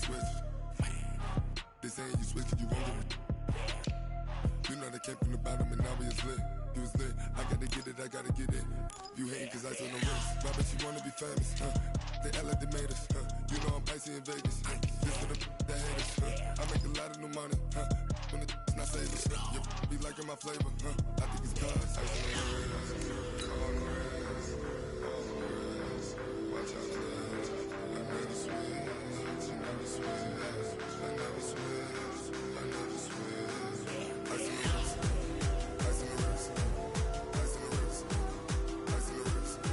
switch. This ain't you switch, you won't get it. You know they came from the bottom and now we is lit. You was lit, I gotta get it, I gotta get it. You hating cause I told no risk. Why bet you wanna be famous, They act like they made us, You know I'm icy in Vegas, This for the that hate us, I make a lot of new money, When it's not saving, Be liking my flavor, I think it's cause ice on the wrist, on the wrist, on the wrist. Watch out for this. I never switch, I never switch, I never switch, I never switch. Ice on the wrist, ice on the wrist, ice on the wrist, ice on the wrist, ice on the wrist,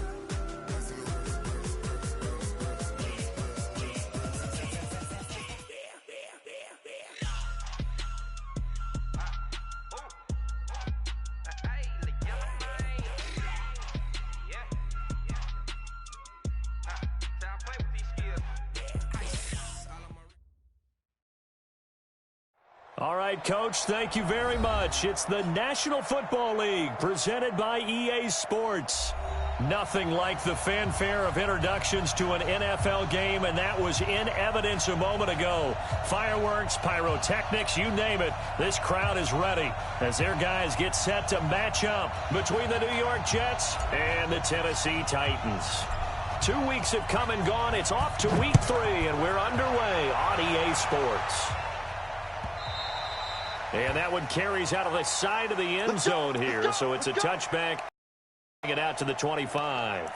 All right, Coach, thank you very much. It's the National Football League presented by EA Sports. Nothing like the fanfare of introductions to an NFL game, and that was in evidence a moment ago. Fireworks, pyrotechnics, you name it. This crowd is ready as their guys get set to match up between the New York Jets and the Tennessee Titans. 2 weeks have come and gone. It's off to week 3, and we're underway on EA Sports. And that one carries out of the side of the end zone here, so it's a touchback. It out to the 25.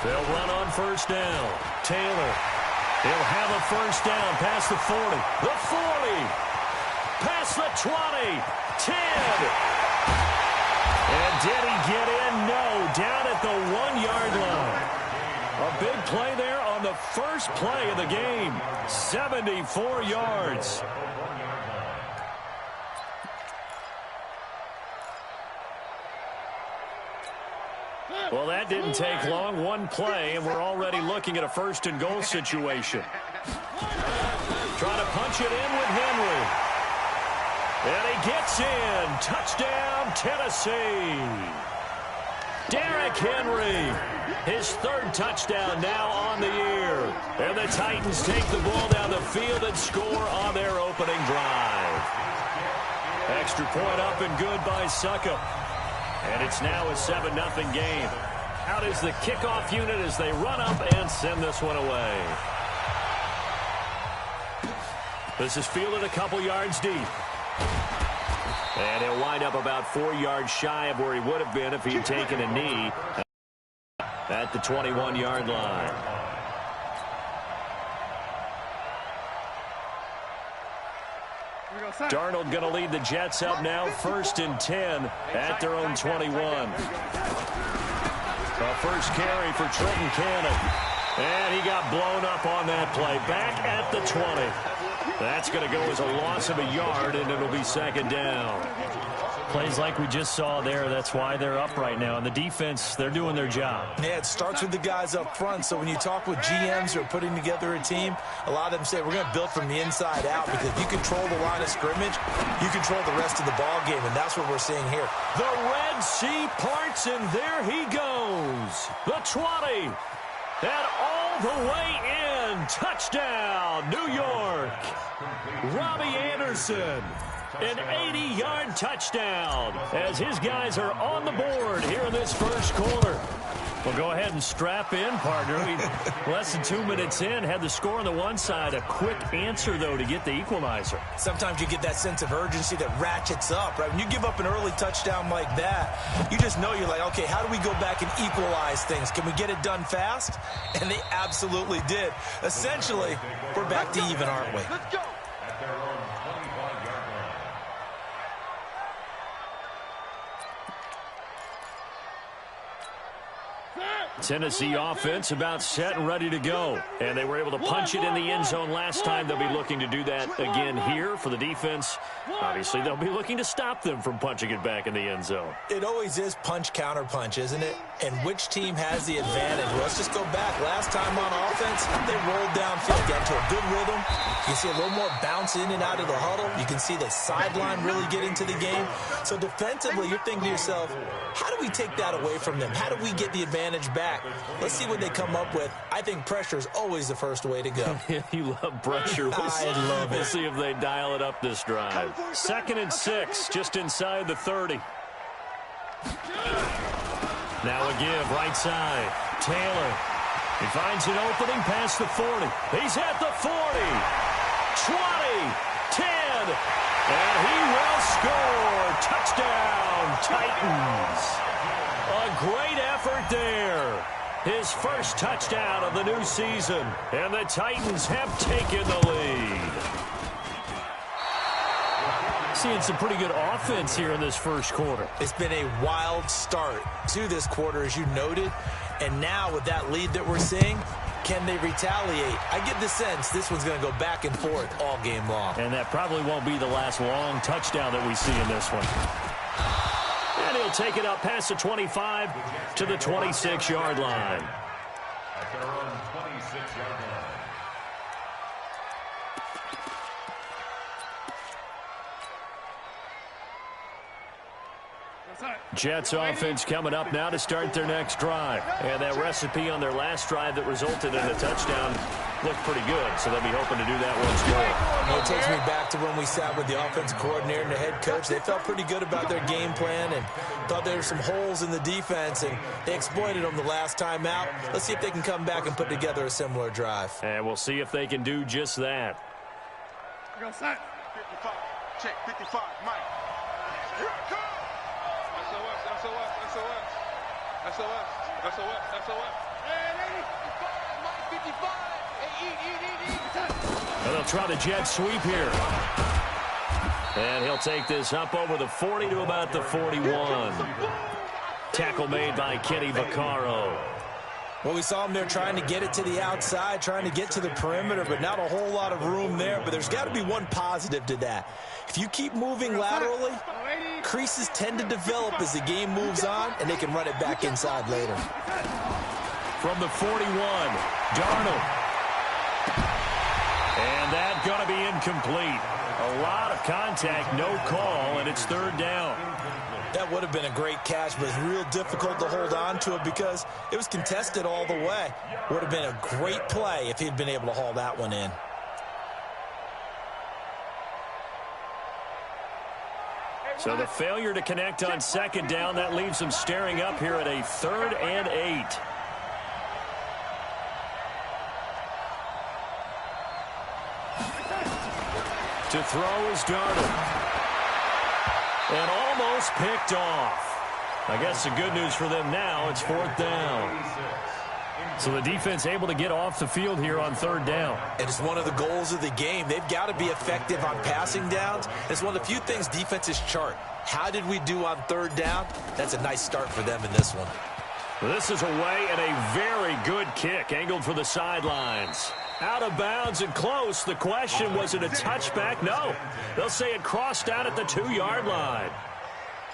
They'll run on first down. Taylor. He'll have a first down past the 40. The 40. Past the 20. 10. And did he get in? No. Down at the 1-yard line. A big play there on the first play of the game. 74 yards. Well, that didn't take long. One play, and we're already looking at a first-and-goal situation. Trying to punch it in with Henry. And he gets in. Touchdown, Tennessee. Derrick Henry. His 3rd touchdown now on the year. And the Titans take the ball down the field and score on their opening drive. Extra point up and good by Suckup. And it's now a 7-0 game. Out is the kickoff unit as they run up and send this one away. This is fielded a couple yards deep. And he'll wind up about 4 yards shy of where he would have been if he'd taken a knee at the 21-yard line. Darnold going to lead the Jets up now, 1st and 10 at their own 21. A first carry for Trenton Cannon. And he got blown up on that play. Back at the 20. That's going to go as a loss of a yard, and it'll be 2nd down. Plays like we just saw there, that's why they're up right now. And the defense, they're doing their job. Yeah, it starts with the guys up front. So when you talk with GMs who are putting together a team, a lot of them say we're going to build from the inside out, because if you control the line of scrimmage, you control the rest of the ball game, and that's what we're seeing here. The Red Sea parts, and there he goes. The 20. And all the way in. Touchdown, New York. Robbie Anderson. An 80-yard touchdown as his guys are on the board here in this first quarter. Well, go ahead and strap in, partner. Less than 2 minutes in, had the score on the one side. A quick answer, though, to get the equalizer. Sometimes you get that sense of urgency that ratchets up, right? When you give up an early touchdown like that, you just know you're like, okay, how do we go back and equalize things? Can we get it done fast? And they absolutely did. Essentially, we're back to even, aren't we? Let's go. Tennessee offense about set and ready to go. And they were able to punch it in the end zone last time. They'll be looking to do that again here for the defense. Obviously, they'll be looking to stop them from punching it back in the end zone. It always is punch-counter-punch, isn't it? And which team has the advantage? Well, let's just go back. Last time on offense, they rolled downfield, got into a good rhythm. You can see a little more bounce in and out of the huddle. You can see the sideline really get into the game. So defensively, you're thinking to yourself, how do we take that away from them? How do we get the advantage back? Let's see what they come up with. I think pressure is always the first way to go. You love pressure. I love it. We'll see if they dial it up this drive. 2nd and 6, just inside the 30. Now a give, right side. Taylor. He finds an opening past the 40. He's at the 40. 20. 10. And he will score. Touchdown, Titans. A great effort there. His first touchdown of the new season. And the Titans have taken the lead. Seeing some pretty good offense here in this first quarter. It's been a wild start to this quarter, as you noted. And now with that lead that we're seeing, can they retaliate? I get the sense this one's going to go back and forth all game long. And that probably won't be the last long touchdown that we see in this one. And he'll take it up past the 25 to the 26-yard line. At their own 26-yard line. Jets offense coming up now to start their next drive. And that recipe on their last drive that resulted in a touchdown looked pretty good, so they'll be hoping to do that once more. Well, it takes me back to when we sat with the offensive coordinator and the head coach. They felt pretty good about their game plan and thought there were some holes in the defense, and they exploited them the last time out. Let's see if they can come back and put together a similar drive. And we'll see if they can do just that. 55, check, 55, Mike. Here it comes. SOS. Hey, 55, Mike, 55. Hey, And they'll try the jet sweep here. And he'll take this up over the 40 to about the 41. Tackle made by Kenny Vaccaro. Well, we saw him there trying to get it to the outside, trying to get to the perimeter, but not a whole lot of room there. But there's got to be one positive to that. If you keep moving laterally, creases tend to develop as the game moves on, and they can run it back inside later. From the 41, Darnold. And that's going to be incomplete. A lot of contact, no call, and it's 3rd down. That would have been a great catch, but it's real difficult to hold on to it because it was contested all the way. Would have been a great play if he'd been able to haul that one in. So the failure to connect on 2nd down, that leaves them staring up here at a 3rd and 8. To throw is Darnold. And almost picked off. I guess the good news for them now, it's 4th down. So the defense able to get off the field here on 3rd down. And it's one of the goals of the game. They've got to be effective on passing downs. It's one of the few things defenses chart. How did we do on 3rd down? That's a nice start for them in this one. This is away and a very good kick angled for the sidelines. Out of bounds and close. The question, was it a touchback? No. They'll say it crossed out at the 2-yard line.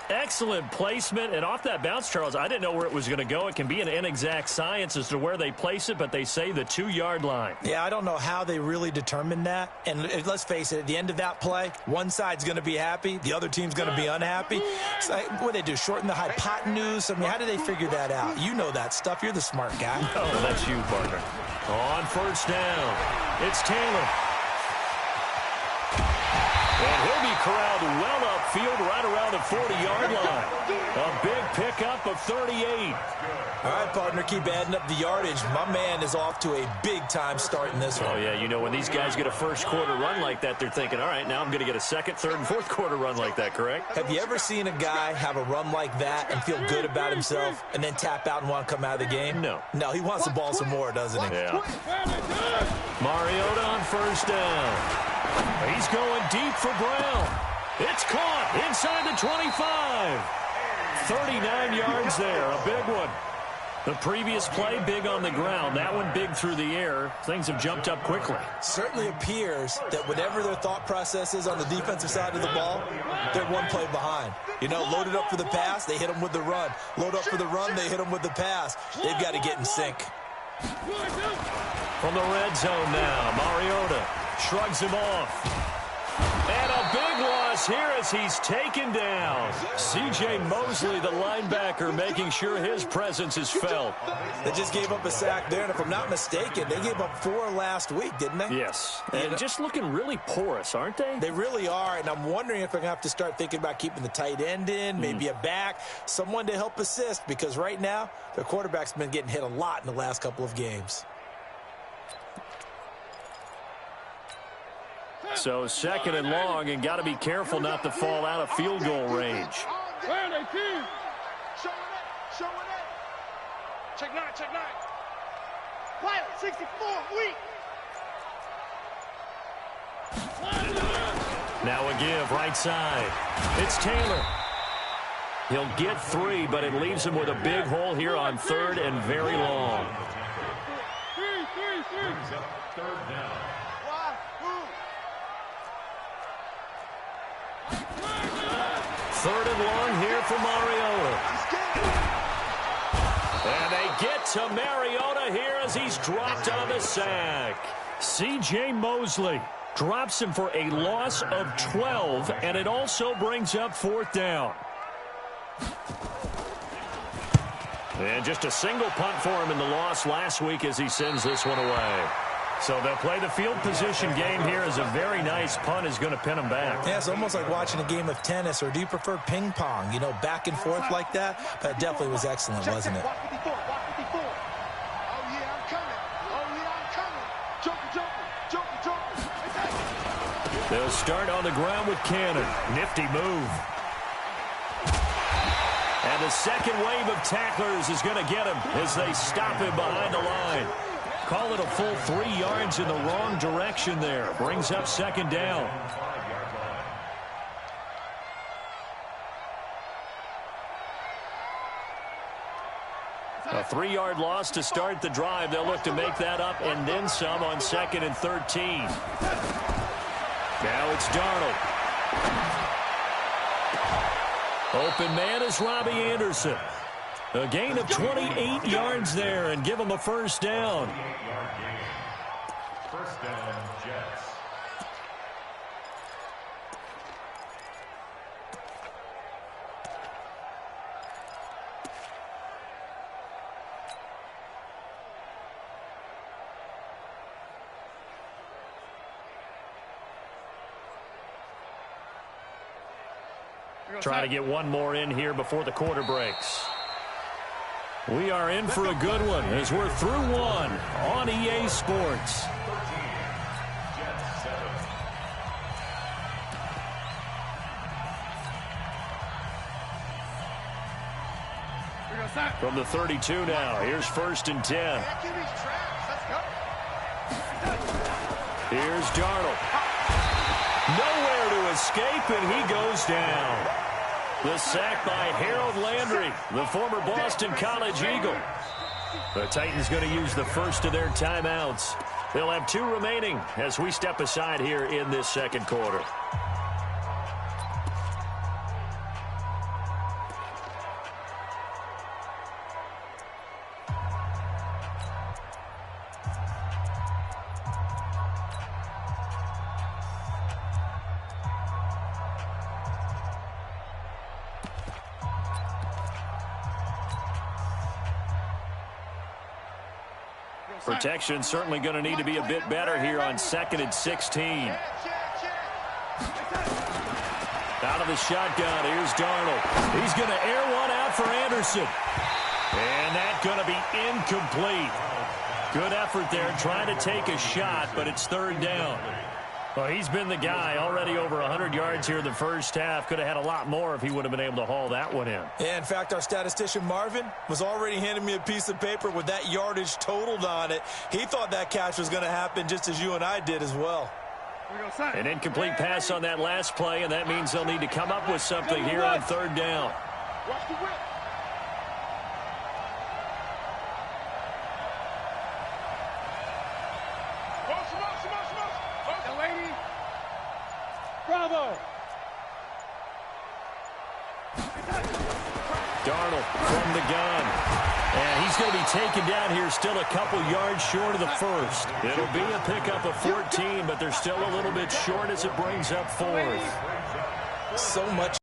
Excellent placement, and off that bounce, Charles, I didn't know where it was going to go. It can be an inexact science as to where they place it, but they say the 2-yard line. Yeah, I don't know how they really determined that. And let's face it, at the end of that play, one side's going to be happy, the other team's going to be unhappy. It's like, what do they do, shorten the hypotenuse? I mean, how do they figure that out? You know that stuff. You're the smart guy. Oh, that's you, partner. On 1st down, it's Taylor. And he'll be corralled well upfield right around the 40-yard line. A big pickup of 38. All right, partner, keep adding up the yardage. My man is off to a big-time start in this one. Oh, yeah, you know, when these guys get a first-quarter run like that, they're thinking, all right, now I'm going to get a 2nd, 3rd, and 4th quarter run like that, correct? Have you ever seen a guy have a run like that and feel good about himself and then tap out and want to come out of the game? No. No, he wants the ball some more, doesn't he? Yeah. Mariota on 1st down. He's going deep for Brown. It's caught inside the 25. 39 yards there, a big one. The previous play, big on the ground. That one big through the air. Things have jumped up quickly. Certainly appears that whatever their thought process is on the defensive side of the ball, they're one play behind. You know, loaded up for the pass, they hit them with the run. Load up for the run, they hit them with the pass. They've got to get in sync. From the red zone now, Mariota shrugs him off. And a big loss here as he's taken down. C.J. Mosley, the linebacker, making sure his presence is felt. They just gave up a sack there, and if I'm not mistaken, they gave up 4 last week, didn't they? Yes, and just looking really porous, aren't they? They really are, and I'm wondering if they're going to have to start thinking about keeping the tight end in, maybe a back, someone to help assist, because right now, their quarterback's been getting hit a lot in the last couple of games. So 2nd and long, and got to be careful not to fall out of field goal range. Where are they, team? Showing it. Check 9. Quiet, 64, weak. Now a give, right side. It's Taylor. He'll get 3, but it leaves him with a big hole here on 3rd and very long. 3rd down. 3rd and long here for Mariota. And they get to Mariota here as he's dropped on the sack. C.J. Mosley drops him for a loss of 12, and it also brings up 4th down. And just a single punt for him in the loss last week as he sends this one away. So they'll play the field position game here as a very nice punt is going to pin them back. Yeah, it's almost like watching a game of tennis, or do you prefer ping pong, you know, back and forth like that? That definitely was excellent, wasn't it? Walk 54. Oh, yeah, I'm coming. Joker. They'll start on the ground with Cannon. Nifty move. And the second wave of tacklers is going to get him as they stop him behind the line. Call it a full 3 yards in the wrong direction there. Brings up 2nd down. A 3-yard loss to start the drive. They'll look to make that up and then some on 2nd and 13. Now it's Darnold. Open man is Robbie Anderson. A gain of 28 yards there and give him a 1st down. 1st down, Jets. Try to get one more in here before the quarter breaks. We are in for a good one as we're through one on EA Sports. 13, Jets 7. From the 32 now, here's 1st and 10. Here's Darnold. Nowhere to escape, and he goes down. The sack by Harold Landry, the former Boston College Eagle. The Titans going to use the first of their timeouts. They'll have 2 remaining as we step aside here in this 2nd quarter. Protection certainly going to need to be a bit better here on 2nd and 16. Out of the shotgun, here's Darnold. He's going to air one out for Anderson. And that's going to be incomplete. Good effort there trying to take a shot, but it's 3rd down. Well, he's been the guy already over 100 yards here in the first half. Could have had a lot more if he would have been able to haul that one in. Yeah, in fact, our statistician Marvin was already handing me a piece of paper with that yardage totaled on it. He thought that catch was going to happen just as you and I did as well. An incomplete pass on that last play, and that means they'll need to come up with something here on 3rd down. Watch the whip. Darnold from the gun. And he's going to be taken down here still a couple yards short of the first. It'll be a pickup of 14, but they're still a little bit short as it brings up fourth. So much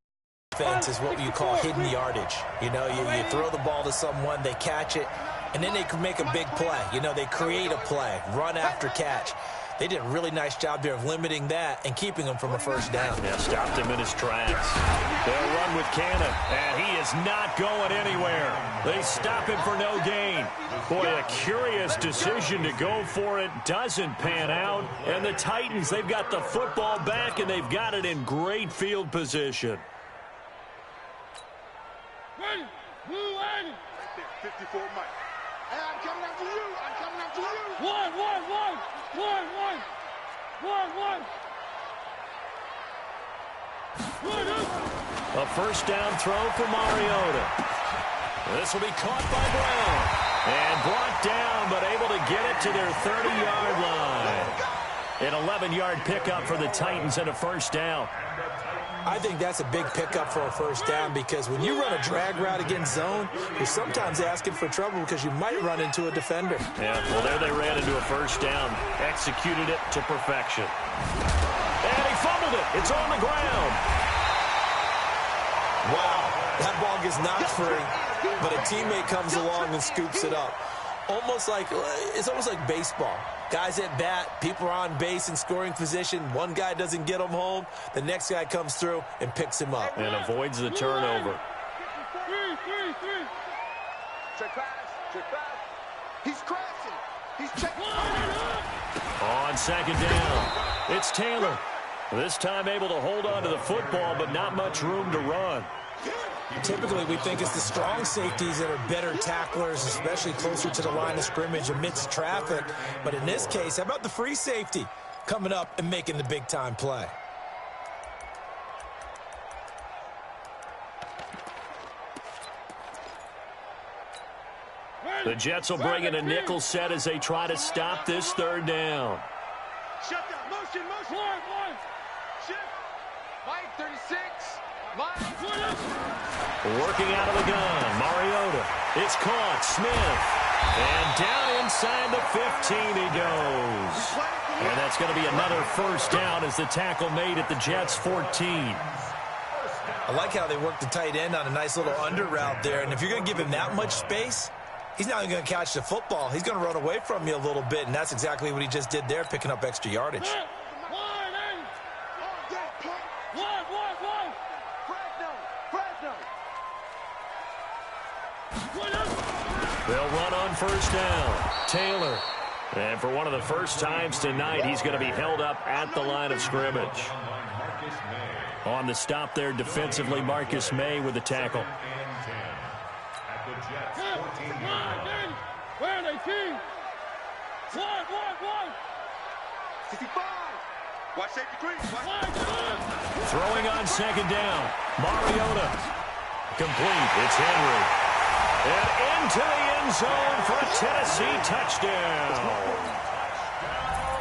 defense is what you call hidden yardage. You know, you throw the ball to someone, they catch it, and then they can make a big play. You know, they create a play, run after catch. They did a really nice job there of limiting that and keeping him from a first down. Yeah, stopped him in his tracks. They'll run with Cannon, and he is not going anywhere. They stop him for no gain. Boy, a curious decision to go for it. Doesn't pan out. And the Titans, they've got the football back, and they've got it in great field position. Ready, move, ready. 54 Mike. Hey, I'm coming after you. I'm coming after you. One. A first down throw for Mariota. This will be caught by Brown. And brought down, but able to get it to their 30-yard line. An 11-yard pickup for the Titans and a first down. I think that's a big pickup for a first down because when you run a drag route against zone, you're sometimes asking for trouble because you might run into a defender. Yeah, well, there they ran into a first down. Executed it to perfection. And he fumbled it. It's on the ground. Wow, that ball gets knocked free, but a teammate comes along and scoops it up. It's almost like baseball. Guys at bat, people are on base in scoring position. One guy doesn't get him home. The next guy comes through and picks him up. And avoids the turnover. Check pass. He's crashing. He's checking. On second down, it's Taylor. This time able to hold on to the football, but not much room to run. Typically, we think it's the strong safeties that are better tacklers, especially closer to the line of scrimmage amidst traffic. But in this case, how about the free safety coming up and making the big-time play? The Jets will bring in a nickel set as they try to stop this third down. Shut down. Motion. One. Shift. Mike, 36. Mike. Working out of the gun, Mariota. It's caught, Smith. And down inside the 15 he goes. And that's going to be another first down as the tackle made at the Jets' 14. I like how they work the tight end on a nice little under route there. And if you're going to give him that much space, he's not going to catch the football. He's going to run away from you a little bit, and that's exactly what he just did there, picking up extra yardage. They'll run on first down. Taylor. And for one of the first times tonight, he's going to be held up at the line of scrimmage. On the stop there defensively, Marcus May with the tackle. Where are they, team? One. 65. Watch safety green. Throwing on second down. Mariota. Complete. It's Henry. And into the end zone for a Tennessee touchdown.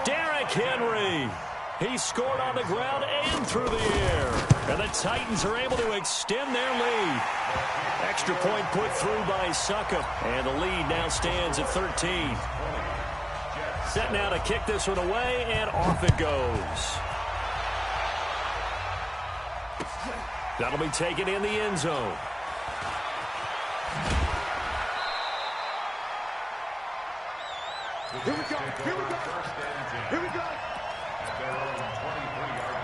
Derrick Henry. He scored on the ground and through the air. And the Titans are able to extend their lead. Extra point put through by Succop. And the lead now stands at 13. Set now to kick this one away, and off it goes. That'll be taken in the end zone. Here we go. At their own 23-yard line.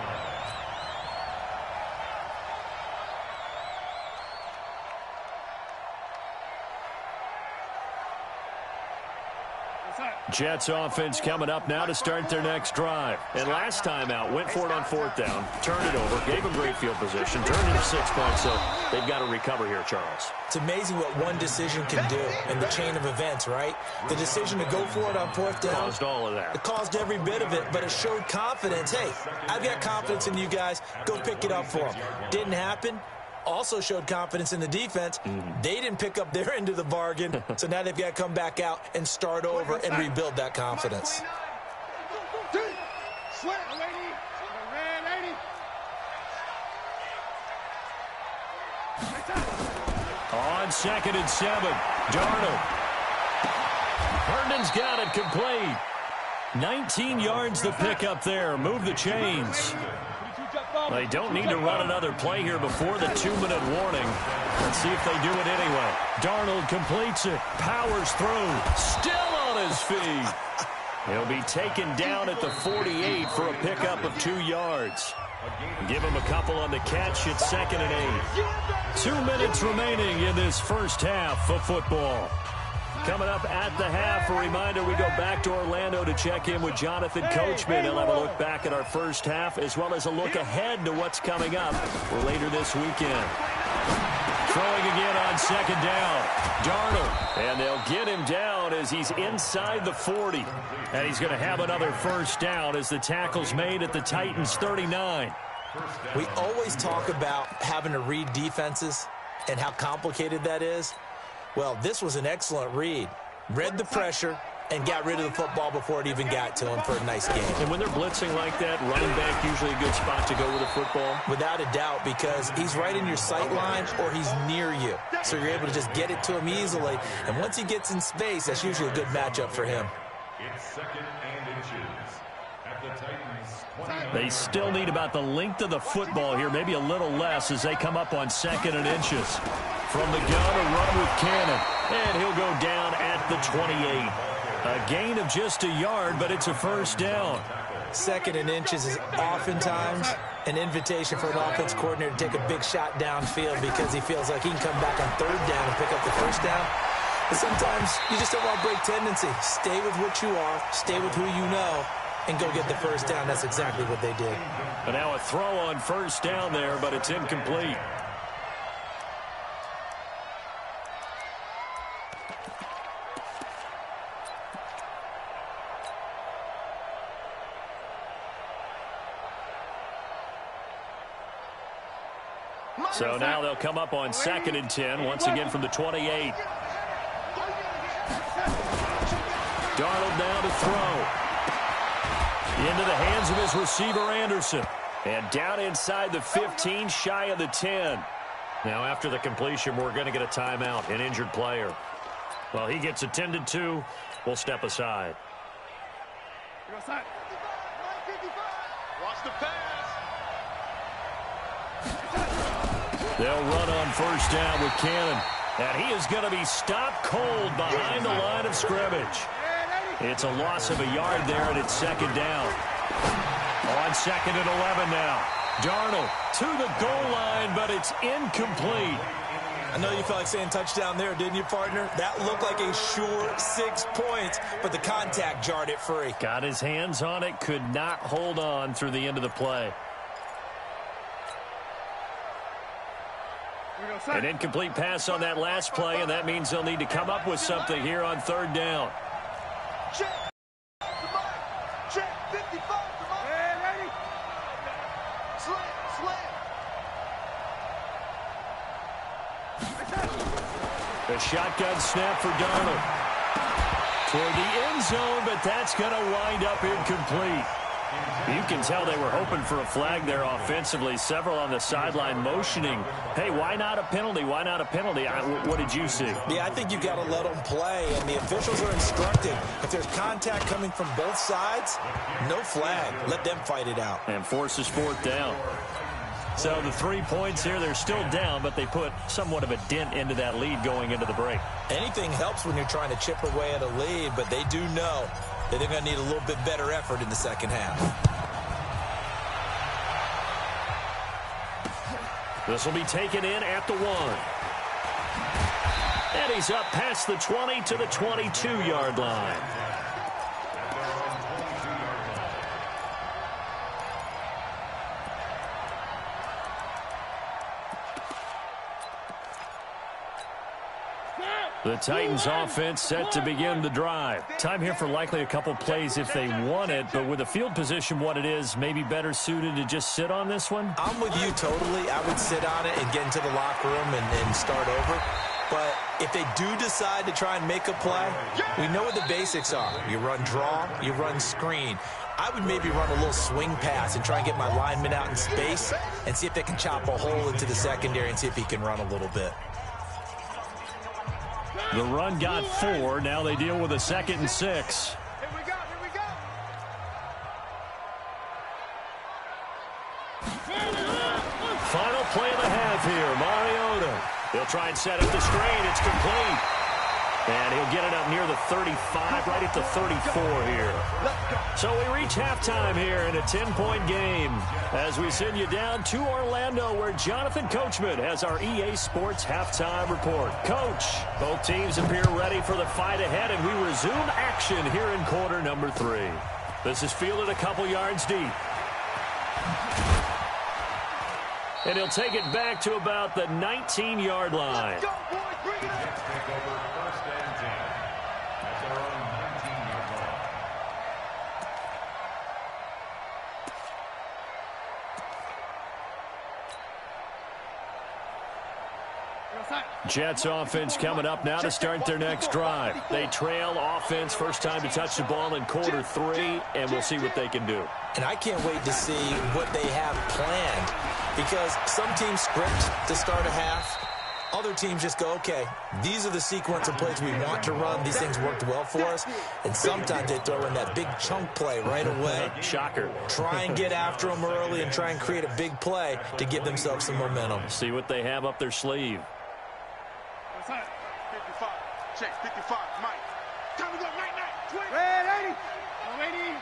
Jets offense coming up now to start their next drive. And last time out, went for it on fourth down, turned it over, gave them great field position, turned it to 6 points, so they've got to recover here, Charles. It's amazing what one decision can do in the chain of events, right? The decision to go for it on fourth down. Caused all of that. It caused every bit of it, but it showed confidence. Hey, I've got confidence in you guys. Go pick it up for them. Didn't happen. Also showed confidence in the defense. They didn't pick up their end of the bargain, so now they've got to come back out and start over and rebuild that confidence. On 2nd and 7, Darnold. Herndon's got it complete. 19 yards to pick up there. Move the chains. They don't need to run another play here before the 2-minute warning. Let's see if they do it anyway. Darnold completes it. Powers through. Still on his feet. He'll be taken down at the 48 for a pickup of 2 yards. Give him a couple on the catch at 2nd and 8. 2 minutes remaining in this first half of football. Coming up at the half, a reminder, we go back to Orlando to check in with Jonathan Coachman. He'll have a look back at our first half as well as a look ahead to what's coming up later this weekend. Throwing again on 2nd down. Darnold. And they'll get him down as he's inside the 40. And he's going to have another first down as the tackle's made at the Titans' 39. We always talk about having to read defenses and how complicated that is. Well, this was an excellent read. Read the pressure and got rid of the football before it even got to him for a nice game. And when they're blitzing like that, running back usually a good spot to go with the football? Without a doubt, because he's right in your sight line or he's near you. So you're able to just get it to him easily. And once he gets in space, that's usually a good matchup for him. It's 2nd and inches at the Titans' 29. They still need about the length of the football here, maybe a little less as they come up on 2nd and inches. From the gun, a run with Cannon. And he'll go down at the 28. A gain of just a yard, but it's a first down. 2nd and inches is oftentimes an invitation for an offense coordinator to take a big shot downfield because he feels like he can come back on 3rd down and pick up the first down. But sometimes you just don't want to break tendency. Stay with what you are, stay with who you know, and go get the first down. That's exactly what they did. But now a throw on first down there, but it's incomplete. So now they'll come up on 2nd and 10, once again from the 28. Darnold now to throw. Into the hands of his receiver, Anderson. And down inside the 15, shy of the 10. Now after the completion, we're going to get a timeout, an injured player. Well, he gets attended to. We'll step aside. Watch the pass. They'll run on first down with Cannon. And he is going to be stopped cold behind the line of scrimmage. It's a loss of a yard there, and it's 2nd down. On 2nd and 11 now. Darnold to the goal line, but it's incomplete. I know you felt like saying touchdown there, didn't you, partner? That looked like a sure 6 points, but the contact jarred it free. Got his hands on it, could not hold on through the end of the play. An incomplete pass on that last play, and that means they'll need to come up with something here on 3rd down. Check. Check. 55. Hey, ready? Slam. The shotgun snap for Darnold. Toward the end zone, but that's going to wind up incomplete. You can tell they were hoping for a flag there offensively. Several on the sideline motioning, hey, why not a penalty? Why not a penalty? What did you see? Yeah, I think you've got to let them play, and the officials are instructed. If there's contact coming from both sides, no flag. Let them fight it out. And forces 4th down. So the 3 points here, they're still down, but they put somewhat of a dent into that lead going into the break. Anything helps when you're trying to chip away at a lead, but they do know that they're going to need a little bit better effort in the second half. This will be taken in at the 1. And he's up past the 20 to the 22-yard line. The Titans offense set to begin the drive. Time here for likely a couple plays if they want it, but with the field position what it is, maybe better suited to just sit on this one? I'm with you totally. I would sit on it and get into the locker room and start over. But if they do decide to try and make a play, we know what the basics are. You run draw, you run screen. I would maybe run a little swing pass and try and get my lineman out in space and see if they can chop a hole into the secondary and see if he can run a little bit. The run got 4. Now they deal with a 2nd and 6. Here we go. Final play of the half here. Mariota. He'll try and set up the screen. It's complete. And he'll get it up near the 35, right at the 34 here. So we reach halftime here in a 10-point game as we send you down to Orlando, where Jonathan Coachman has our EA Sports halftime report. Coach, both teams appear ready for the fight ahead, and we resume action here in quarter number 3. This is fielded a couple yards deep. And he'll take it back to about the 19-yard line. Let's go, boys. Bring it up. Take over 1st and 10 at their own 19-yard line. Jets offense coming up now to start their next drive. They trail offense, first time to touch the ball in quarter 3, and we'll see what they can do. And I can't wait to see what they have planned, because some teams script to start a half. Other teams just go, okay, these are the sequence of plays we want to run. These things worked well for us. And sometimes they throw in that big chunk play right away. Shocker. Try and get after them early and try and create a big play to give themselves some momentum. See what they have up their sleeve. 55. Chase, 55. Mike. Time to go. Night. 20. Ready.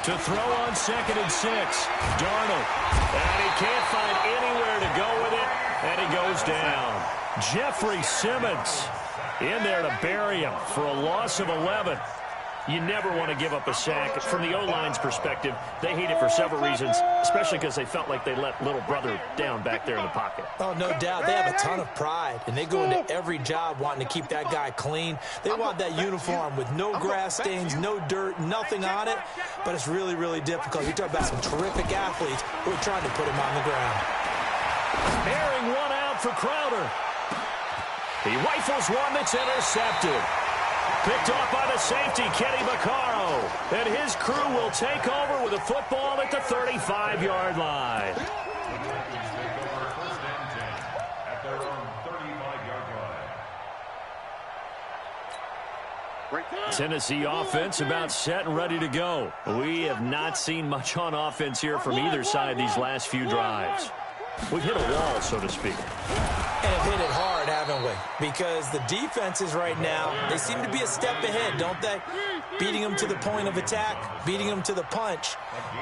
To throw on 2nd and 6. Darnold. And he can't find anywhere to go with it. And he goes down. Jeffrey Simmons in there to bury him for a loss of 11. You never want to give up a sack. From the O-line's perspective, they hate it for several reasons, especially because they felt like they let little brother down back there in the pocket. Oh, no doubt. They have a ton of pride, and they go into every job wanting to keep that guy clean. They want that uniform with no grass stains, no dirt, nothing on it, but it's really, really difficult. You're talking about some terrific athletes who are trying to put him on the ground. Airing one out for Crowder. He rifles one that's intercepted. Picked off by the safety, Kenny Vaccaro. And his crew will take over with a football at the 35-yard line. The Vikings take over 1st and 10 at their own 35-yard line. Tennessee offense about set and ready to go. We have not seen much on offense here from either side these last few drives. We've hit a wall, so to speak. And have hit it hard, haven't we? Because the defenses right now, they seem to be a step ahead, don't they? Beating them to the point of attack, beating them to the punch.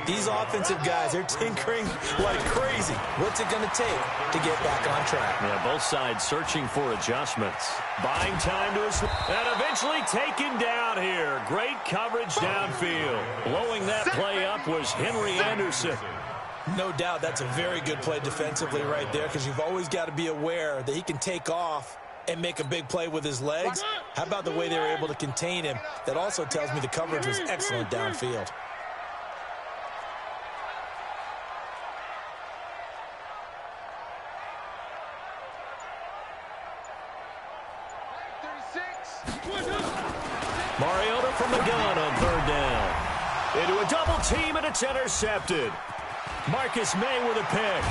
These offensive guys, they're tinkering like crazy. What's it going to take to get back on track? Yeah, both sides searching for adjustments. Buying time to us. And eventually taken down here. Great coverage downfield. Blowing that play up was Henry Anderson. No doubt that's a very good play defensively right there, because you've always got to be aware that he can take off and make a big play with his legs. How about the way they were able to contain him? That also tells me the coverage was excellent downfield. Mariota from the gun on 3rd down. Into a double team, and it's intercepted. Marcus May with a pick.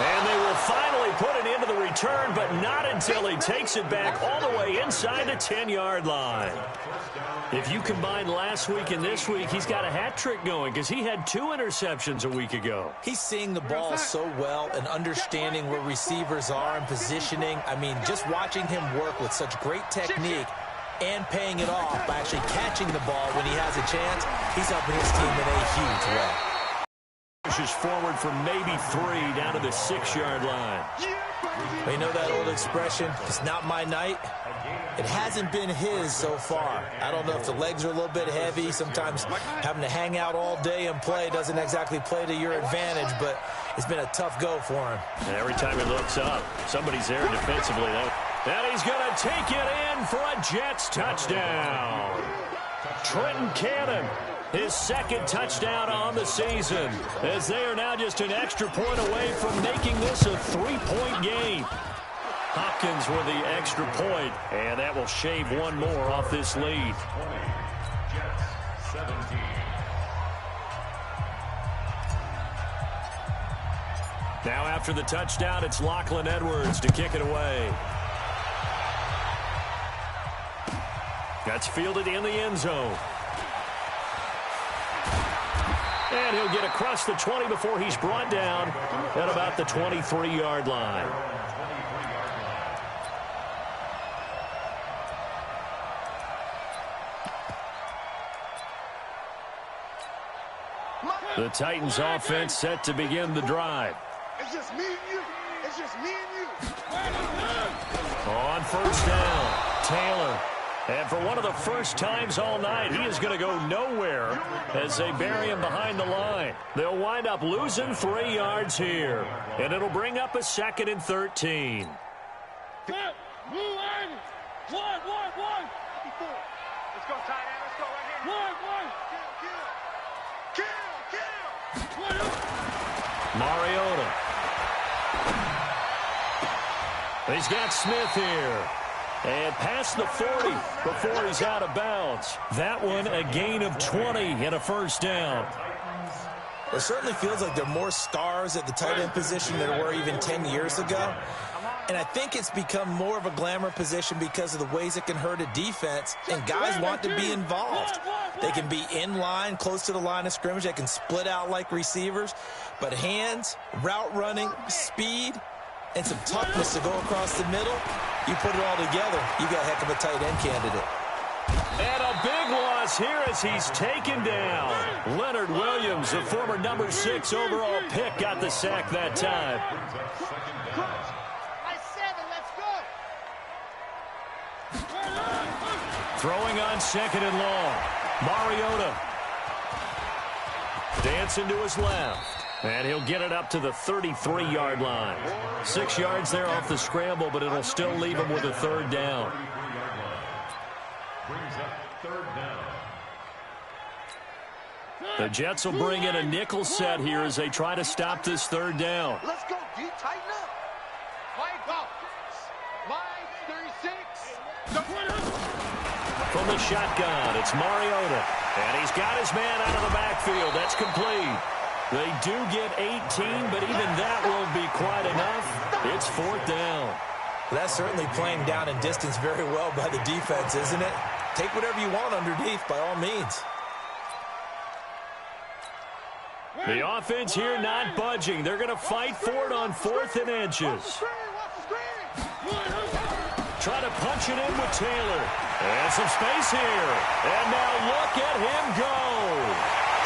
And they will finally put it into the return, but not until he takes it back all the way inside the 10-yard line. If you combine last week and this week, he's got a hat trick going, because he had 2 interceptions a week ago. He's seeing the ball so well and understanding where receivers are and positioning. I mean, just watching him work with such great technique and paying it off by actually catching the ball when he has a chance, he's helping his team in a huge way. Pushes forward for maybe 3 down to the 6-yard line. Well, you know that old expression, it's not my night? It hasn't been his so far. I don't know if the legs are a little bit heavy. Sometimes having to hang out all day and play doesn't exactly play to your advantage, but it's been a tough go for him. And every time he looks up, somebody's there defensively. And he's going to take it in for a Jets touchdown. Trenton Cannon, his 2nd touchdown on the season, as they are now just an extra point away from making this a 3-point game. Hopkins with the extra point, and that will shave one more off this lead. 20, Jets 17. Now after the touchdown, it's Lachlan Edwards to kick it away. That's fielded in the end zone. And he'll get across the 20 before he's brought down at about the 23-yard line. The Titans offense set to begin the drive. It's just me and you. It's just me and you. On first down, Taylor. And for one of the first times all night, he is going to go nowhere as they bury him behind the line. They'll wind up losing 3 yards here. And it'll bring up a 2nd and 13. One. Let's go, tight end. Let's go right here. One. Kill. Mariota. He's got Smith here. And past the 40 before he's out of bounds. That one a gain of 20 and a first down. It certainly feels like there are more stars at the tight end position than there were even 10 years ago. And I think it's become more of a glamour position because of the ways it can hurt a defense, and guys want to be involved. They can be in line, close to the line of scrimmage. They can split out like receivers. But hands, route running, speed, and some toughness to go across the middle, you put it all together, you got a heck of a tight end candidate. And a big loss here as he's taken down. Leonard Williams, the former number 6 overall pick, got the sack that time. Throwing on 2nd and long. Mariota. Dancing to his left. And he'll get it up to the 33-yard line. 6 yards there off the scramble, but it'll still leave him with a 3rd down. The Jets will bring in a nickel set here as they try to stop this 3rd down. Let's go, D. Tighten up. Mike, go. Line 36. From the shotgun, it's Mariota. And he's got his man out of the backfield. That's complete. They do get 18, but even that won't be quite enough. It's 4th down. That's certainly playing down and distance very well by the defense, isn't it? Take whatever you want underneath, by all means. The offense here not budging. They're going to fight for it on 4th and inches. Try to punch it in with Taylor. And some space here. And now look at him go.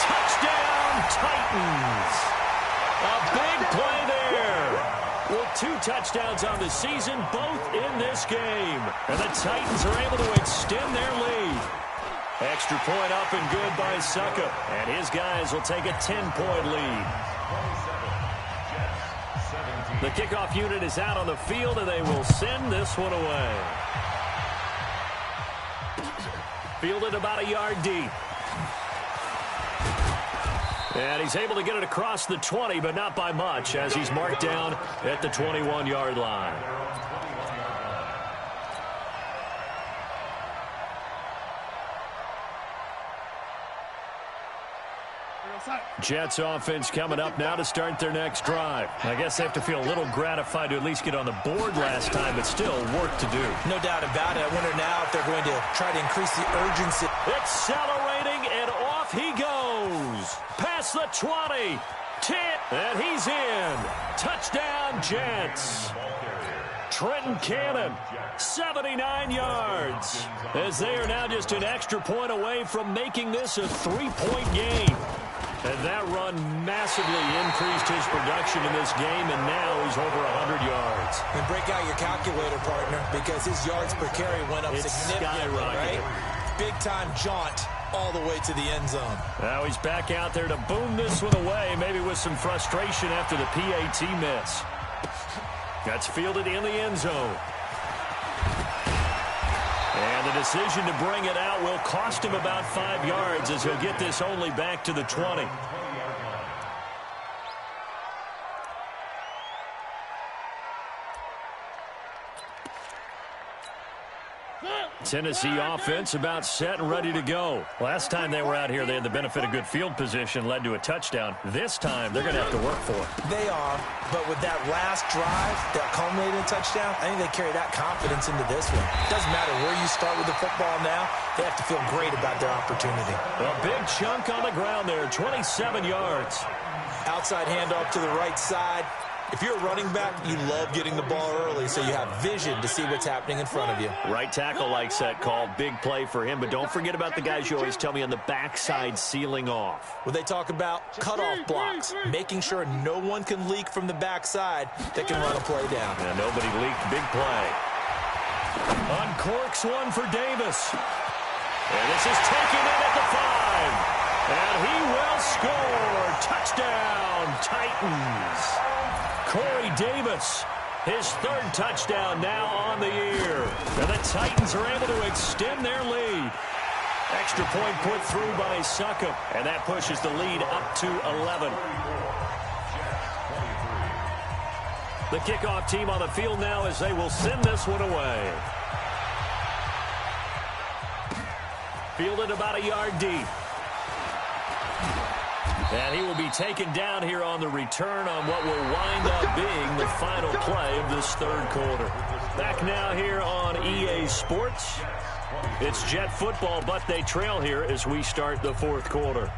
Touchdown, Titans. A big play there. Well, 2 touchdowns on the season, both in this game. And the Titans are able to extend their lead. Extra point up and good by Suckup. And his guys will take a 10-point lead. The kickoff unit is out on the field, and they will send this one away. Fielded about a yard deep. And he's able to get it across the 20, but not by much, as he's marked down at the 21-yard line. Jets offense coming up now to start their next drive. I guess they have to feel a little gratified to at least get on the board last time, but still work to do. No doubt about it. I wonder now if they're going to try to increase the urgency. Accelerating, and off he goes. Past the 20. 10, and he's in. Touchdown, Jets. Trenton Cannon, 79 yards, as they are now just an extra point away from making this a 3-point game. And that run massively increased his production in this game, and now he's over 100 yards. And break out your calculator, partner, because his yards per carry went up significantly, right? Big-time jaunt all the way to the end zone. Now he's back out there to boom this one away, maybe with some frustration after the PAT miss. That's fielded in the end zone. And the decision to bring it out will cost him about 5 yards, as he'll get this only back to the 20. Tennessee offense about set and ready to go. Last time they were out here, they had the benefit of good field position, led to a touchdown. This time, they're going to have to work for it. They are, but with that last drive that culminated in a touchdown, I think they carry that confidence into this one. Doesn't matter where you start with the football now, they have to feel great about their opportunity. A big chunk on the ground there, 27 yards. Outside handoff to the right side. If you're a running back, you love getting the ball early so you have vision to see what's happening in front of you. Right tackle likes that call. Big play for him, but don't forget about the guys you always tell me on the backside sealing off. Well, they talk about cutoff blocks, making sure no one can leak from the backside that can run a play down. Yeah, nobody leaked. Big play. Uncorks one for Davis. And this is taken in at the 5. And he will score. Touchdown, Titans. Corey Davis, his 3rd touchdown now on the year. And the Titans are able to extend their lead. Extra point put through by Succop, and that pushes the lead up to 11. The kickoff team on the field now as they will send this one away. Fielded about a yard deep. And he will be taken down here on the return on what will wind up being the final play of this 3rd quarter. Back now here on EA Sports. It's Jet football, but they trail here as we start the 4th quarter.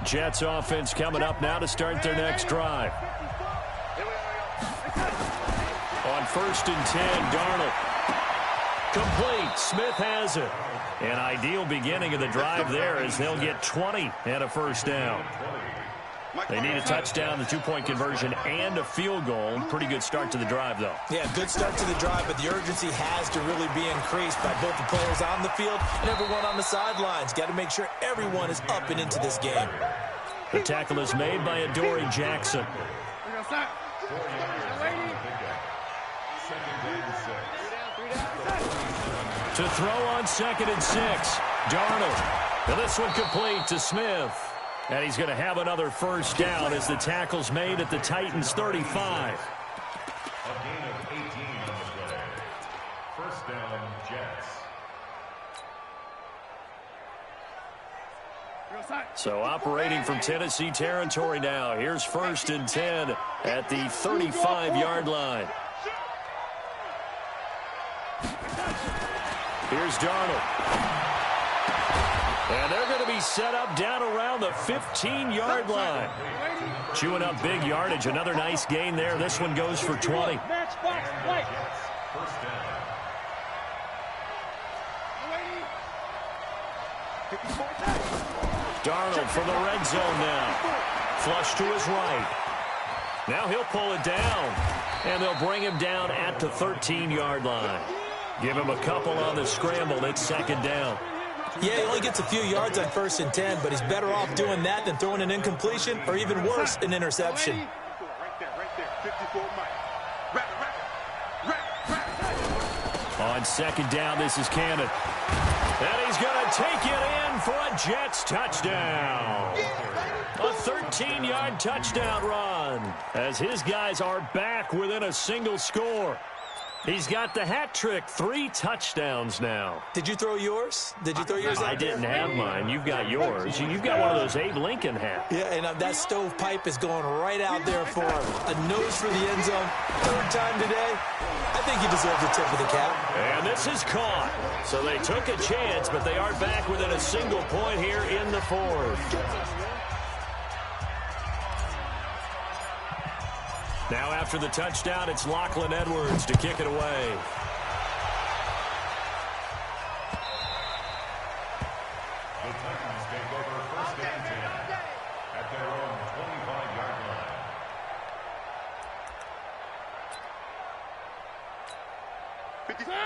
Jets offense coming up now to start their next drive. On 1st and 10, Darnold. Complete. Smith has it. An ideal beginning of the drive there as they'll get 20 and a 1st down. They need a touchdown, the 2-point conversion, and a field goal. Pretty good start to the drive, though. Yeah, good start to the drive, but the urgency has to really be increased by both the players on the field and everyone on the sidelines. Got to make sure everyone is up and into this game. The tackle is made by Adoree Jackson. To throw on 2nd and 6. Darnold. And this one complete to Smith. And he's going to have another 1st down as the tackle's made at the Titans' 35. A gain of 18 on the play. 1st down, Jets. So operating from Tennessee territory now. Here's 1st and 10 at the 35-yard line. Here's Darnold. And they're going to be set up down around the 15-yard line. Chewing up big yardage. Another nice gain there. This one goes for 20. Darnold for the red zone now. Flush to his right. Now he'll pull it down. And they'll bring him down at the 13-yard line. Give him a couple on the scramble. It's 2nd down. Yeah, he only gets a few yards on 1st and 10, but he's better off doing that than throwing an incompletion or even worse, an interception. On 2nd down, this is Cannon. And he's going to take it in for a Jets touchdown. A 13-yard touchdown run as his guys are back within a single score. He's got the hat trick, 3 touchdowns now. Did you throw yours? Did you throw yours? I didn't have mine. You've got yours. You've got one of those Abe Lincoln hats. Yeah, and that stovepipe is going right out there for him. A nose for the end zone. 3rd time today. I think he deserves a tip of the cap. And this is caught. So they took a chance, but they are back within a single point here in the 4th. Now after the touchdown, it's Lachlan Edwards to kick it away. The Titans take over 1st and 10 at their own 25-yard line.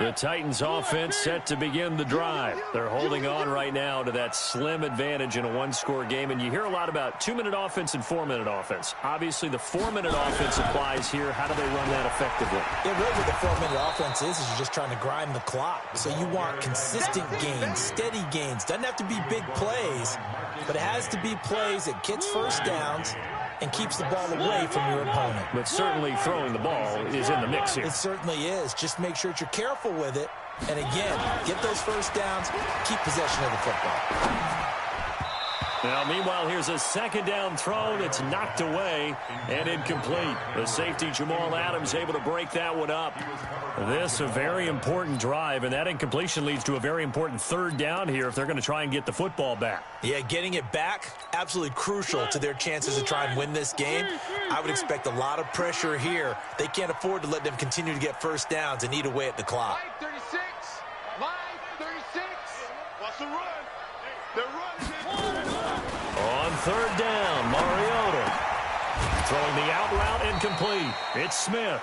The Titans offense set to begin the drive. They're holding on right now to that slim advantage in a one-score game. And you hear a lot about 2-minute offense and 4-minute offense. Obviously, the 4-minute offense applies here. How do they run that effectively? Yeah, really what the 4-minute offense is you're just trying to grind the clock. So you want consistent gains, steady gains. Doesn't have to be big plays, but it has to be plays that gets first downs and keeps the ball away from your opponent. But certainly throwing the ball is in the mix here. It certainly is. Just make sure that you're careful with it. And again, get those first downs, keep possession of the football. Now, meanwhile, here's a second down throw that's knocked away and incomplete. The safety, Jamal Adams, able to break that one up. This a very important drive, and that incompletion leads to a very important third down here if they're going to try and get the football back. Yeah, getting it back, absolutely crucial to their chances to try and win this game. I would expect a lot of pressure here. They can't afford to let them continue to get first downs and eat away at the clock. Live 36. Live 36. What's the run? They're running. On third down, Mariota throwing the out route incomplete. It's Smith.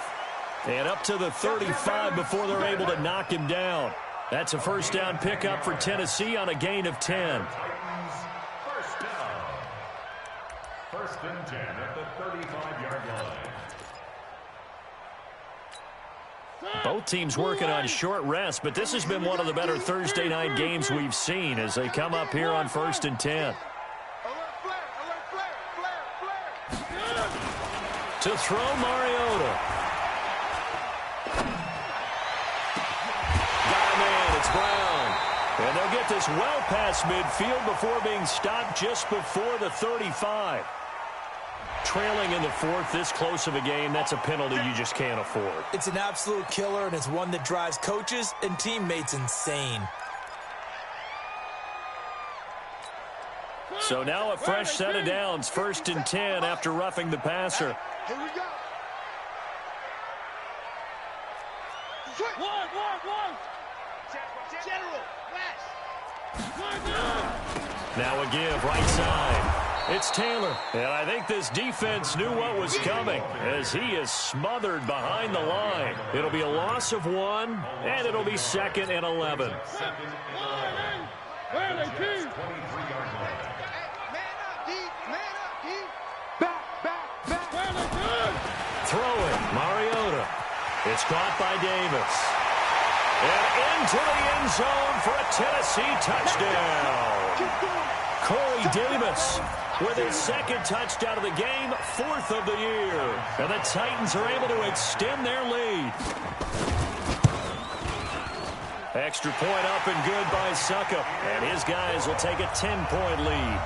And up to the 35 before they're able to knock him down. That's a first down pickup for Tennessee on a gain of 10. First down. First and 10 at the 35-yard line. Both teams working on short rest, but this has been one of the better Thursday night games we've seen as they come up here on first and 10. To throw, Mariota. Got a man, it's Brown. And they'll get this well past midfield before being stopped just before the 35. Trailing in the fourth, this close of a game, that's a penalty you just can't afford. It's an absolute killer, and it's one that drives coaches and teammates insane. So now a fresh set of downs, first and 10 after roughing the passer. Here we go. One. General, west. Now a give, right side. It's Taylor. And I think this defense knew what was coming as he is smothered behind the line. It'll be a loss of 1, and it'll be second and 11. Throwing, Mariota. It's caught by Davis. And into the end zone for a Tennessee touchdown. Corey Davis with his second touchdown of the game, 4th of the year. And the Titans are able to extend their lead. Extra point up and good by Suckup. And his guys will take a 10-point lead.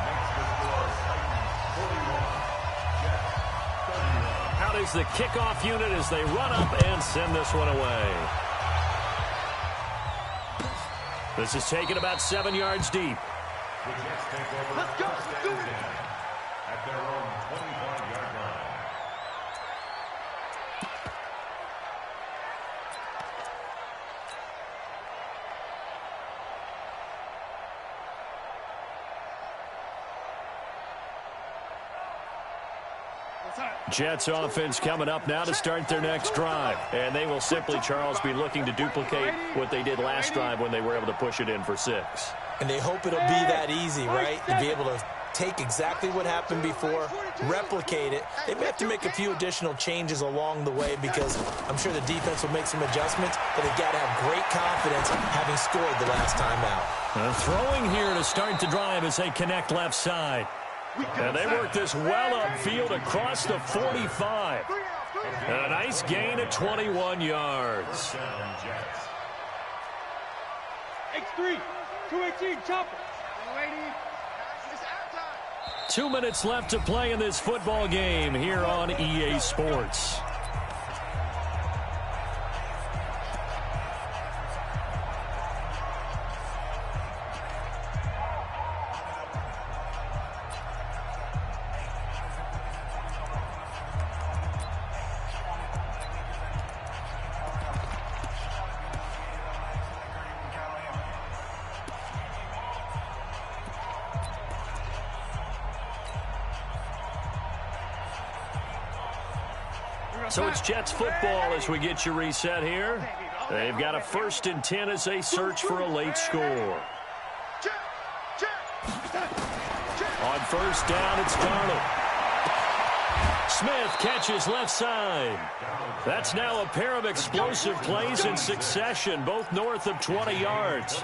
Out is the kickoff unit as they run up and send this one away. This is taken about 7 yards deep. Let's go. Do it. At their own 25-yard line. Jets offense coming up now to start their next drive. And they will simply, Charles, be looking to duplicate what they did last drive when they were able to push it in for 6. And they hope it'll be that easy, right? To be able to take exactly what happened before, replicate it. They may have to make a few additional changes along the way because I'm sure the defense will make some adjustments, but they've got to have great confidence having scored the last time out. Throwing here to start the drive as they connect left side. And they work this well upfield across the 45. And a nice gain of 21 yards. X3, 218, chopper. 2 minutes left to play in this football game here on EA Sports. So it's Jets football as we get you reset here. They've got a 1st and 10 as they search for a late score. On 1st down, it's Darnold. Smith catches left side. That's now a pair of explosive plays in succession, both north of 20 yards.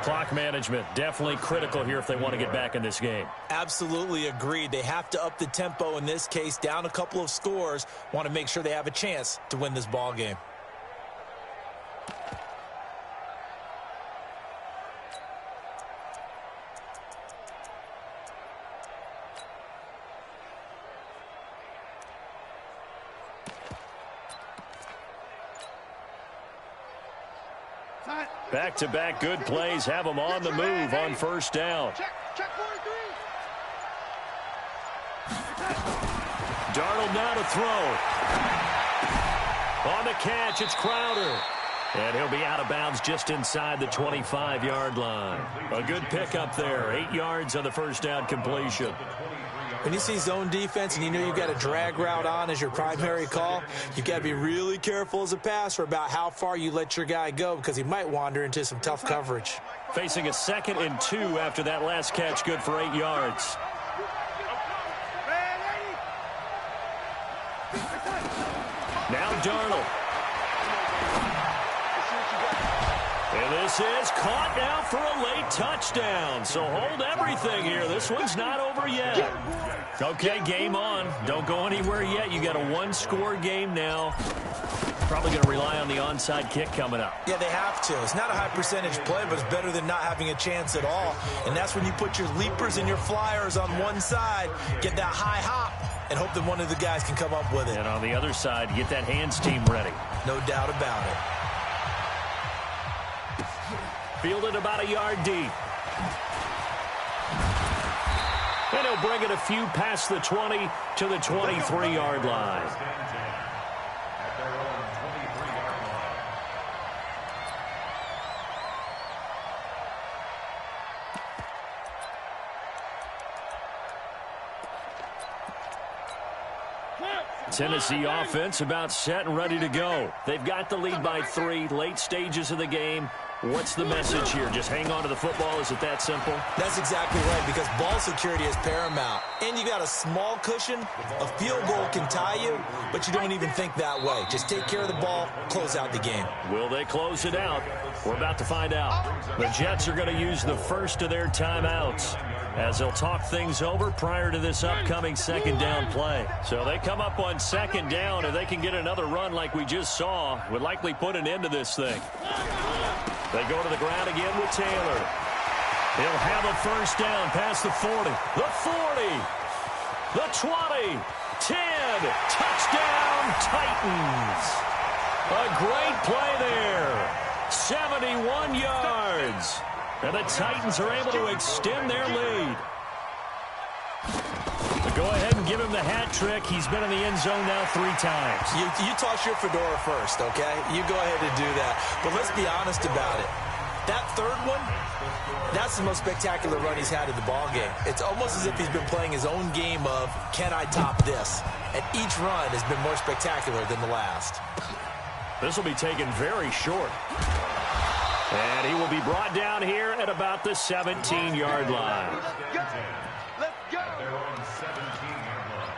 Clock management definitely critical here if they want to get back in this game. Absolutely agreed. They have to up the tempo in this case, down a couple of scores. Want to make sure they have a chance to win this ball game. Back-to-back good plays have them on the move on 1st down. Check 43. Darnold now to throw. On the catch, it's Crowder. And he'll be out of bounds just inside the 25-yard line. A good pickup there. 8 yards on the 1st down completion. When you see zone defense and you know you've got a drag route on as your primary call, you've got to be really careful as a passer about how far you let your guy go because he might wander into some tough coverage. Facing a 2nd and 2 after that last catch, good for 8 yards. Now Darnold. And this is caught now for a late touchdown. So hold everything here. This one's not over yet. Okay, game on. Don't go anywhere yet. You got a 1-score game now. Probably going to rely on the onside kick coming up. Yeah, they have to. It's not a high percentage play, but it's better than not having a chance at all. And that's when you put your leapers and your flyers on one side, get that high hop, and hope that one of the guys can come up with it. And on the other side, get that hands team ready. No doubt about it. Fielded about a yard deep. And he'll bring it a few past the 20 to the 23-yard line. Tennessee offense about set and ready to go. They've got the lead by 3, late stages of the game. What's the message here? Just hang on to the football? Is it that simple? That's exactly right, because ball security is paramount. And you got a small cushion. A field goal can tie you, but you don't even think that way. Just take care of the ball, close out the game. Will they close it out? We're about to find out. The Jets are going to use the first of their timeouts as they'll talk things over prior to this upcoming 2nd down play. So they come up on 2nd down, and they can get another run like we just saw. Would likely put an end to this thing. They go to the ground again with Taylor. He'll have a 1st down past the 40. The 40. The 20. 10. Touchdown, Titans. A great play there. 71 yards. And the Titans are able to extend their lead. Go ahead and give him the hat trick. He's been in the end zone now 3 times. You toss your fedora first, okay? You go ahead and do that. But let's be honest about it. That 3rd one, that's the most spectacular run he's had in the ball game. It's almost as if he's been playing his own game of, can I top this? And each run has been more spectacular than the last. This will be taken very short. And he will be brought down here at about the 17-yard line. Let's go. Their own 17-yard line.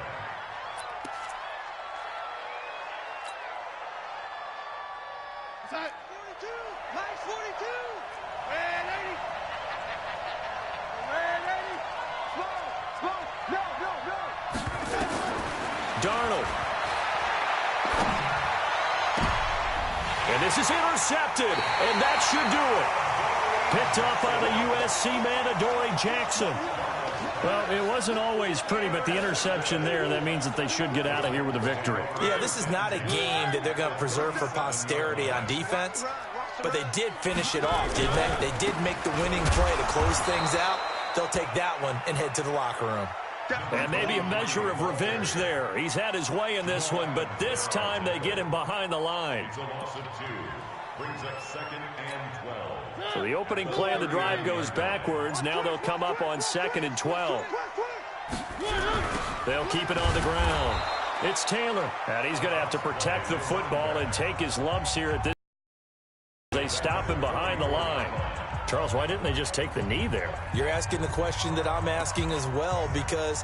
Side 42. Nice 42. Red lady. Red lady. Slow. No. Darnold. And this is intercepted, and that should do it. Picked up by the USC man, Adoree Jackson. Well, it wasn't always pretty, but the interception there, that means that they should get out of here with a victory. Yeah, this is not a game that they're going to preserve for posterity on defense, but they did finish it off, didn't they? They did make the winning play to close things out. They'll take that one and head to the locker room. And maybe a measure of revenge there. He's had his way in this one, but this time they get him behind the line. It's a loss of 2. Brings up 2nd and 12. So the opening play of the drive goes backwards. Now they'll come up on 2nd and 12. They'll keep it on the ground. It's Taylor, and he's going to have to protect the football and take his lumps here at this stop him behind the line. Charles, why didn't they just take the knee there? You're asking the question that I'm asking as well, because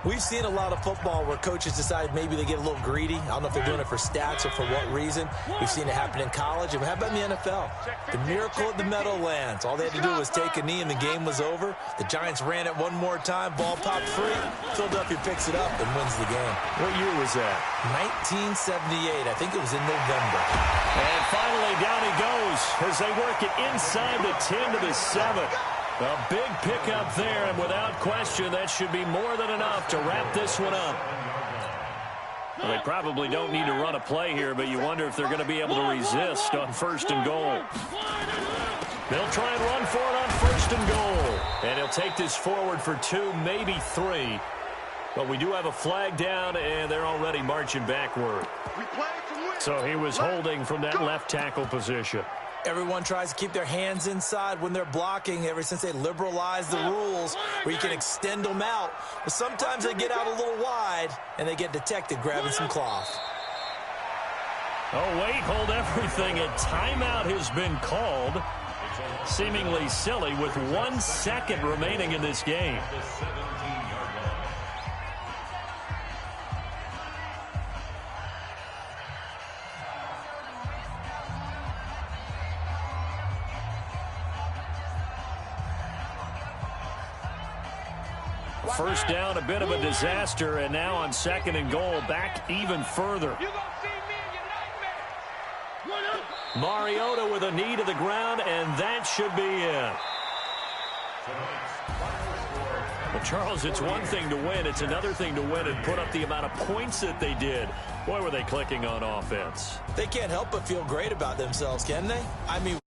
we've seen a lot of football where coaches decide maybe they get a little greedy. I don't know if they're doing it for stats or for what reason. We've seen it happen in college. And how about in the NFL? The miracle at the Meadowlands. All they had to do was take a knee and the game was over. The Giants ran it one more time. Ball popped free. Philadelphia picks it up and wins the game. What year was that? 1978. I think it was in November. And finally, down he goes as they work it inside the 10 to the 7. A big pickup there, and without question, that should be more than enough to wrap this one up. Well, they probably don't need to run a play here, but you wonder if they're going to be able to resist on 1st and goal. They'll try and run for it on 1st and goal. And he'll take this forward for 2, maybe 3. But we do have a flag down, and they're already marching backward. So he was holding from that left tackle position. Everyone tries to keep their hands inside when they're blocking ever since they liberalized the rules where you can extend them out. But sometimes they get out a little wide, and they get detected grabbing some cloth. Oh, wait, hold everything. A timeout has been called. Seemingly silly with 1 second remaining in this game. First down, a bit of a disaster, and now on 2nd and goal, back even further. Mariota with a knee to the ground, and that should be it. Well, Charles, it's one thing to win. It's another thing to win and put up the amount of points that they did. Boy, were they clicking on offense. They can't help but feel great about themselves, can they? I mean,